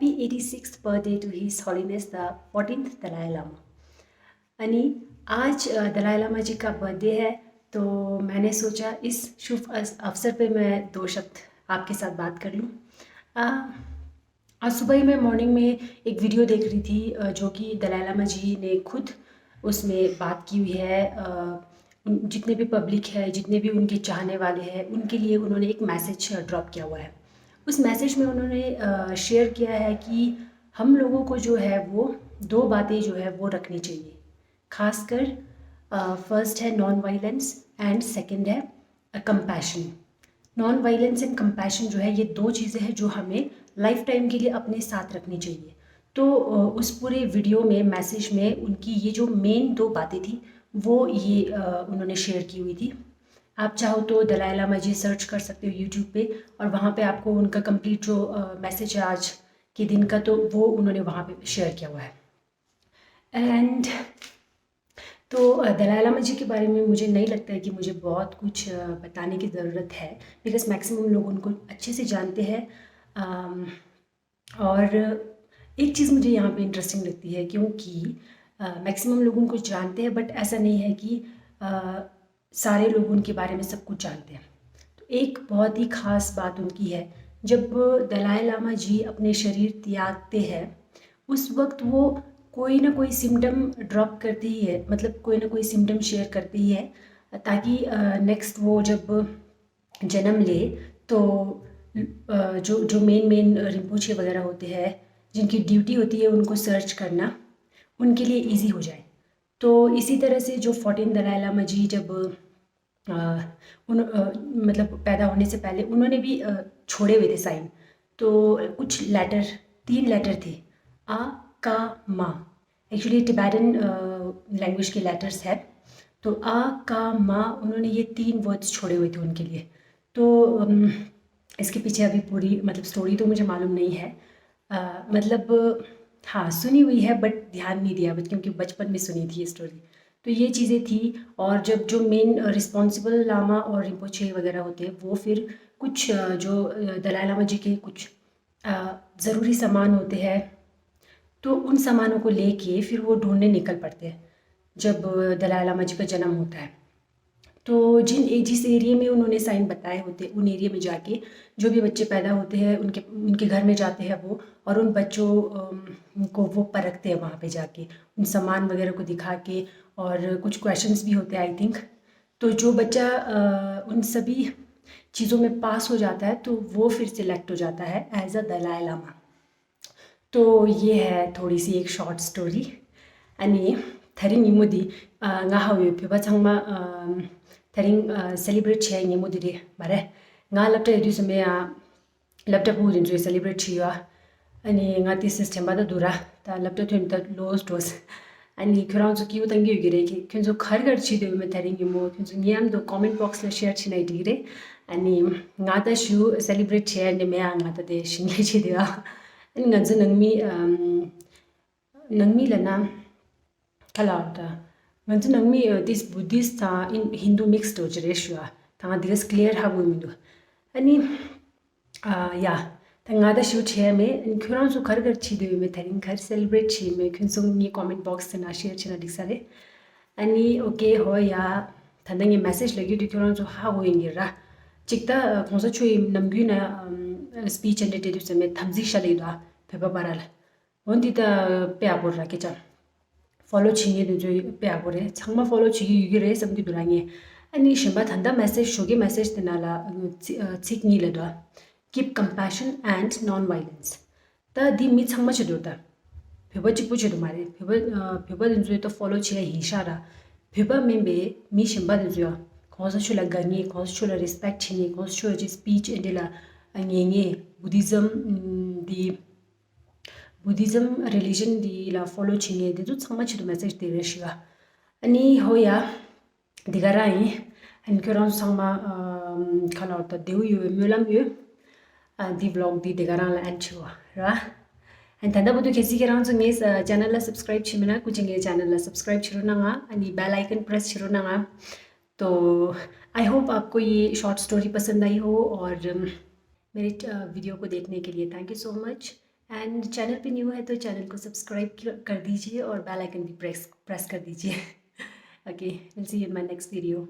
Happy 86th birthday to His Holiness the 14th Dalai Lama. यानी आज दलाई लामा जी का बर्थडे है, तो मैंने सोचा इस शुभ अवसर पे मैं दो शब्द आपके साथ बात कर लूँ। आज सुबह ही मैं मॉर्निंग में एक वीडियो देख रही थी जो कि दलाई लामा जी ने खुद उसमें बात की हुई है। जितने भी पब्लिक है, जितने भी उनके चाहने वाले हैं, उनके लिए उन्होंने एक मैसेज ड्रॉप किया हुआ है। उस मैसेज में उन्होंने शेयर किया है कि हम लोगों को जो है वो दो बातें जो है वो रखनी चाहिए, खासकर फर्स्ट है नॉन वायलेंस एंड सेकंड है compassion. Non violence and compassion जो है, ये दो चीज़ें हैं जो हमें लाइफ टाइम के लिए अपने साथ रखनी चाहिए। तो उस पूरे वीडियो में मैसेज में उनकी ये जो मेन दो बातें थी वो ये उन्होंने शेयर की हुई थी। आप चाहो तो दलाई लामा जी सर्च कर सकते हो यूट्यूब पे, और वहाँ पे आपको उनका कंप्लीट जो मैसेज है आज के दिन का, तो वो उन्होंने वहाँ पे शेयर किया हुआ है। एंड तो दलाई लामा जी के बारे में मुझे नहीं लगता है कि मुझे बहुत कुछ बताने की ज़रूरत है, बिकॉज मैक्सिमम लोग उनको अच्छे से जानते हैं। और एक चीज़ मुझे यहाँ पे इंटरेस्टिंग लगती है, क्योंकि मैक्सिमम लोग उनको जानते हैं, बट ऐसा नहीं है कि सारे लोग उनके बारे में सब कुछ जानते हैं। तो एक बहुत ही ख़ास बात उनकी है, जब दलाई लामा जी अपने शरीर त्यागते हैं उस वक्त वो कोई ना कोई सिम्टम ड्रॉप करते ही है, मतलब कोई ना कोई सिम्टम शेयर करते ही है, ताकि नेक्स्ट वो जब जन्म ले तो जो जो मेन रिम्पोचे वगैरह होते हैं, जिनकी ड्यूटी होती है उनको सर्च करना, उनके लिए इजी हो जाए। तो इसी तरह से जो 14 दलाई लामा जी जब मतलब पैदा होने से पहले उन्होंने भी छोड़े हुए थे साइन। तो कुछ लेटर, 3 लेटर थे, आ का मा, एक्चुअली टिबेटन लैंग्वेज के लेटर्स है। तो आ का मा, उन्होंने ये 3 वर्ड्स छोड़े हुए थे उनके लिए। तो इसके पीछे अभी पूरी मतलब स्टोरी तो मुझे मालूम नहीं है, मतलब हाँ सुनी हुई है बट ध्यान नहीं दिया, क्योंकि बचपन में सुनी थी ये स्टोरी। तो ये चीज़ें थी। और जब जो मेन रिस्पॉन्सिबल लामा और रिम्पोचे वगैरह होते हैं, वो फिर कुछ जो दलाई लामा जी के कुछ ज़रूरी सामान होते हैं, तो उन सामानों को लेके फिर वो ढूंढने निकल पड़ते हैं जब दलाई लामा जी का जन्म होता है। तो जिस एरिया में उन्होंने साइन बताए होते, उन एरिया में जाके जो भी बच्चे पैदा होते हैं उनके घर में जाते हैं वो, और उन बच्चों को वो परखते हैं वहाँ पे जाके, उन सामान वगैरह को दिखा के, और कुछ क्वेश्चंस भी होते हैं आई थिंक। तो जो बच्चा उन सभी चीज़ों में पास हो जाता है, तो वो फिर सिलेक्ट हो जाता है एज अ दलाई लामा। तो ये है थोड़ी सी एक शॉर्ट स्टोरी। अनि थरिंग Imudi ngahawi peba changma थरिंग celebrate छिया इमुदी बारे nga lapta edu some ya lapta pu din celebrate छिया। अनि nga ti सिस्टम बा दुरा ता lapta थुन ता लोस दोस अनि खराउ जो किउ तंगी गिरे कि खन जो घर छि दे में थरिंग इमो खन जो नियम दो कमेंट बॉक्स ला शेयर छिनाइ दिरे। अनि nga ta शु सेलिब्रेट छिया ने me nga ta de शिंगे छि दिया। अनि nga जो नंगमी लना kalauta nganzu nangmi this Buddhist in Hindu mixed ojreshwa tanga digas clear ha gumindu ani ya tanga da shu che me khuran su khar gar chi de me tharing khar celebrate chi me khun sung ni comment box na share china diksare ani okay ho ya thandang message lagi di khuran su ha goingi ra chikta khonsa chui namgyu na speech and de se me thamji shali da pheba baral ondi da pe abor ra ke cha follow chingye de jo pe agore changma follow chigi yugire samdi durange ani shimba thanda message shogi message denala chikni le do keep compassion and non violence ta di mi changma chido ta pheba chipu chido mare pheba den jo to follow chiya hishara pheba membe mi shimba den jo khosa chula gangi khosa chula respect chini khosa chula speech endela ngenge Buddhism religion di la follow chinge de ju changma chidu message de reshiga ani hoya digarai an kuran sangma khala ta deu yu mulam yu di vlog di digaran la anchua ra an tanda budu kesi kiran so mes channel la subscribe chimina kuchinge channel la subscribe chiru na nga ani bell icon press chiru na nga। तो I hope आपको ये short story पसंद आई हो, और मेरे video को देखने के लिए thank you so much. And channel पे न्यू है तो चैनल को सब्सक्राइब कर दीजिए और बेल आइकन भी प्रेस कर दीजिए। Okay, will see you in my next video.